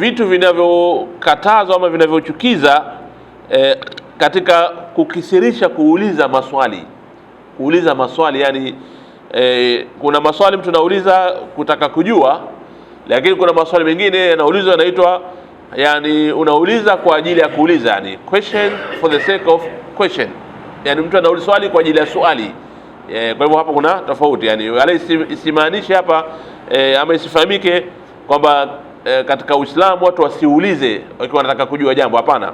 vitu vinavyokatazwa ama vinavyochukiza katika kukisirisha kuuliza maswali yani kuna maswali mtu anauliza kutaka kujua, lakini kuna maswali mengine yanaulizwa yanaitwa yani unauliza kwa ajili ya kuuliza, yani question for the sake of question, yani mtu anauliza swali kwa ajili ya swali. Kwa hivyo hapa kuna tofauti, yani wala isimaanishe hapa ama isifahamike kwamba katika Uislamu watu wasiulize wakiwa wanataka kujua jambo. Hapana,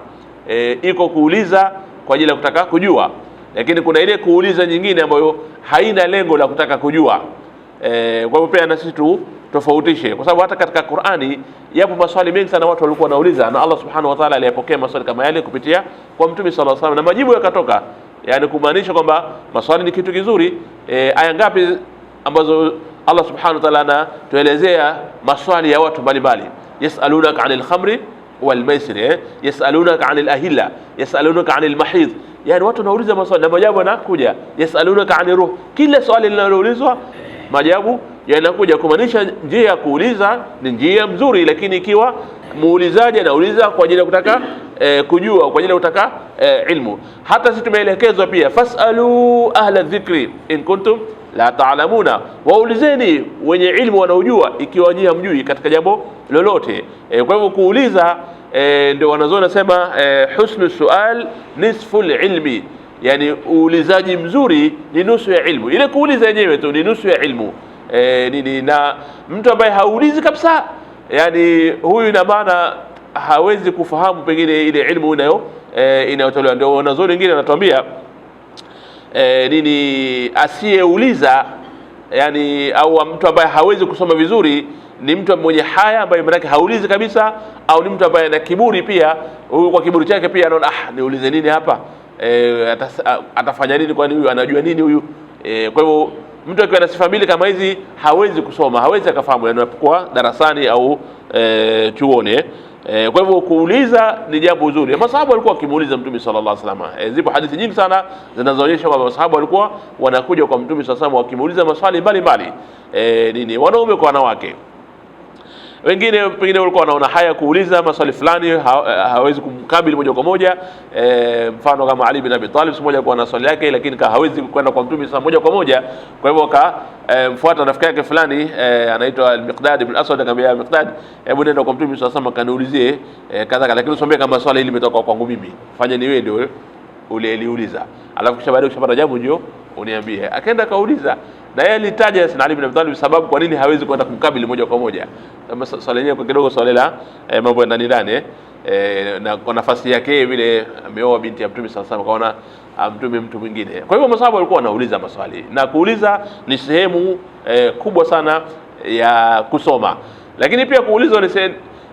iko kuuliza kwa ajili ya kutaka kujua, lakini kuna ile kuuliza nyingine ambayo haina lengo la kutaka kujua. Kwa hivyo pia na sisi tofautishe, kwa sababu hata katika Qur'ani yapo maswali mengi sana watu walikuwa wanauliza, na Allah subhanahu wa ta'ala aliyapokea maswali kama yale kupitia kwa Mtume sallallahu alaihi wasallam na majibu yakatoka, yani kumaanisha kwamba maswali ni kitu kizuri. Aya ngapi ambazo Allah subhanahu wa ta'ala anatuelezea maswali ya watu mbalimbali, yasalunaka 'anil khamri wal maisir, yasalunaka 'anil ahilla, yasalunaka 'anil mahid, yani watu wanauliza maswali na majibu yanakuja, yasalunaka 'anir ruh. Kila swali linaloulizwa majibu yanakuja, kumaanisha njia ya kuuliza ni njia mzuri, lakini ikiwa muulizaji anauliza kwa ajili ya kutaka kujua, kwa ajili ya kutaka ilmu. Hata sisi tumeelekezwa pia, fasalu ahla dhikri in kuntum la ta'lamuna, waulizeni wenye ilmu wanaojua ikiwa nyinyi hamjui katika jambo lolote. Kwa hivyo kuuliza ndio wanazoona nasema husnu sual nisful ilmi, yani uulizaji mzuri ni nusu ya ilmu. Ile kuuliza yenyewe tu ni nusu ya ilmu. Na mtu ambaye haulizi kabisa, yani huyu ina maana hawezi kufahamu pengine ile ilmu inayotolewa. Ndio wanazuoni wengine wanatuambia asiyeuliza, yani au mtu ambaye hawezi kusoma vizuri ni mtu mwenye haya ambaye maana haulizi kabisa, au ni mtu ambaye ana kiburi pia. Huyu kwa kiburi chake pia anaona niulize nini hapa, atafanya nini, kwani huyu anajua nini huyu. Kwa hivyo mtu akiwa na sifa mbili kama hizi hawezi kusoma, hawezi akafahamu anapokuwa darasani au chuoni. Kwa hivyo kuuliza ni jambo zuri. Masahaba walikuwa wakimuuliza Mtume sallallahu alaihi wasallam. Zipo hadithi nyingi sana zinazoonyesha kwamba masahaba walikuwa wanakuja kwa Mtume sallallahu alaihi wasallam wakimuuliza maswali mbalimbali, wanaume kwa wanawake. Wengine pengine walikuwa wanaona haya kuuliza maswali fulani, hawezi kumkabili moja kwa moja. Mfano kama Ali bin Abi Talib, siku moja kwa na swali yake, lakini hawezi kwenda kwa Mtume sallallahu moja kwa moja. Kwa hivyo mfuata rafiki yake fulani anaitwa Al-Miqdad ibn Aswad, akamwambia Miqdad, hebu nenda kwa Mtume sallallahu alaihi wasallam kaniulizie kadha, lakini usiambie kama swali hili limetoka kwangu mimi, fanya ni wewe ndio uliuliza, alafu kisha baadaye ukishapata jambo ndio uniambie. Akaenda kauliza, na yeye alitaja sana Ali bin Abi Talib sababu kwa nini hawezi kwenda kumkabili moja kwa moja. Kama swali lenyewe kwa kidogo swali la mambo ya ndani na kwa nafasi yake vile ameoa binti ya Mtume sallallahu alaihi wasallam, kaona mtume mtu mwingine. Kwa hivyo masahaba walikuwa wanauliza maswali, na kuuliza ni sehemu kubwa sana ya kusoma, lakini pia kuuliza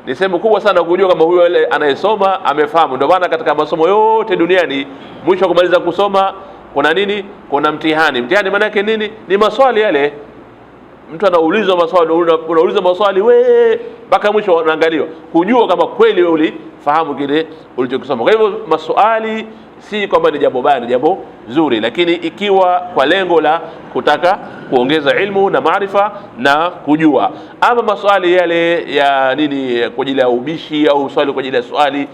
ni sehemu kubwa sana kujua kama huyo anayesoma amefahamu. Ndio maana katika masomo yote duniani mwisho wa kumaliza kusoma kuna nini? Kuna mtihani. Mtihani maana yake nini? Ni maswali yale. Mtu anaulizwa maswali, unauliza maswali mpaka mwisho unaangaliwa kujua kama kweli wewe ulifahamu kile ulichokisoma. Kwa hivyo maswali si kwamba ni jambo baya, ni jambo zuri, lakini ikiwa kwa lengo la kutaka kuongeza ilmu na maarifa na kujua. Ama maswali yale ya kwa ajili ya ubishi au swali kwa ajili ya swali,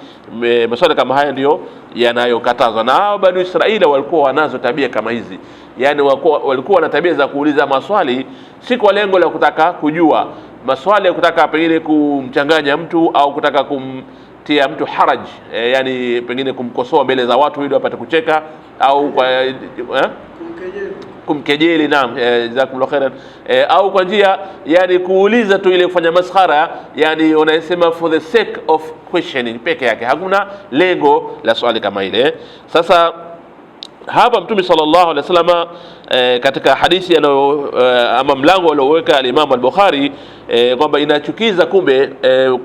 maswali kama haya ndio yanayokatazwa. Na hao Bani Israila walikuwa wanazo tabia kama hizi, yani walikuwa na tabia za kuuliza maswali si kwa lengo la kutaka kujua, maswali ya kutaka pengine kumchanganya mtu au kutaka tia mtu haraj, yani pengine kumkosoa mbele za watu ili apate kucheka, au kwa kumkejeli. Naam, jazakumullahu khairan. Au kwa njia yani kuuliza tu ile kufanya maskhara, yani unasema for the sake of questioning peke yake, hakuna lengo la swali kama ile. Sasa hapa Mtume sallallahu alaihi wasallam katika hadithi ama mlango alioweka al-Imam al-Bukhari kwamba inachukiza kumbe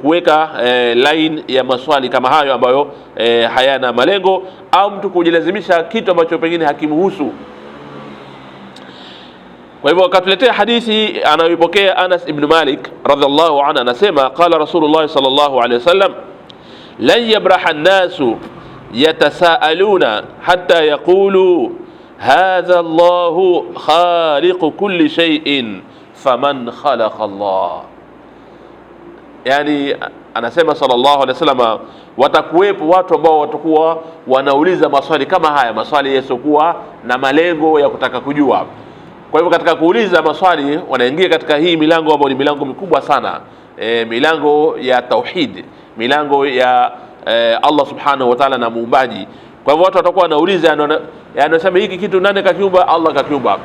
kuweka line ya maswali kama hayo ambayo hayana malengo, au mtu kujilazimisha kitu ambacho pengine hakimhusu. Kwa hivyo akatuletea hadithi anayoipokea Anas ibn Malik radhiallahu anhu, anasema qala Rasulullah sallallahu alaihi wasallam lan yabraha an-nasu yatasaaluna hatta yaqulu hadha Allahu khaliqu kulli shay'in faman khalaqa Allah. Yani anasema sallallahu alaihi wasallam, watakuwepo watu ambao watakuwa wanauliza maswali kama haya, maswali yasiokuwa na malengo ya kutaka kujua. Kwa hivyo katika kuuliza maswali wanaingia katika hii milango ambayo ni milango mikubwa sana, milango ya tauhid, milango ya Allah subhanahu wa ta'ala na muumbaji. Kwa hivyo watu watakuwa wanauliza, anasema hiki kitu nani kakiumba? Allah kakiumba.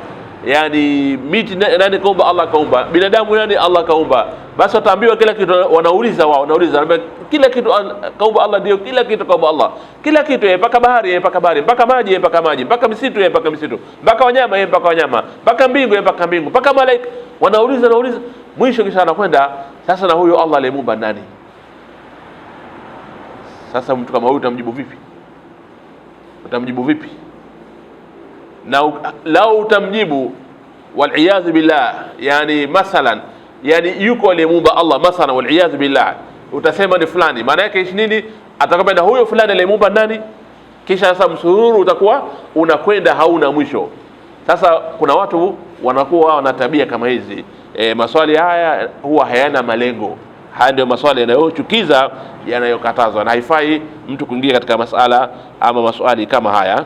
Yani miti nani kaumba? Allah kaumba. Binadamu nani? Allah kaumba. Basi wataambiwa kila kitu, wanauliza wao, wanauliza kila kitu kaumba Allah, ndio kila kitu kaumba Allah, kila kitu, mpaka bahari, mpaka bahari, mpaka maji, mpaka maji, mpaka misitu, mpaka misitu, mpaka wanyama, mpaka wanyama, mpaka mbingu, mpaka mbingu, mpaka malaika. Wanauliza, mwisho kisha anakwenda sasa, na huyo Allah aliyemuumba nani? Sasa mtu kama huyu utamjibu vipi? Utamjibu vipi? Na lau utamjibu wal billah, yani mathalan, yani yuko aliyemuumba Allah mathalan, wal billah, utasema ni fulani, maana yake nini? Atakwenda huyo fulani aliyemuumba nani? Kisha sasa msururu utakuwa unakwenda hauna mwisho. Sasa kuna watu wanakuwa wana tabia kama hizi. Maswali haya huwa hayana malengo. Haya ndio maswali yanayochukiza, yanayokatazwa, na haifai mtu kuingia katika masala ama maswali kama haya.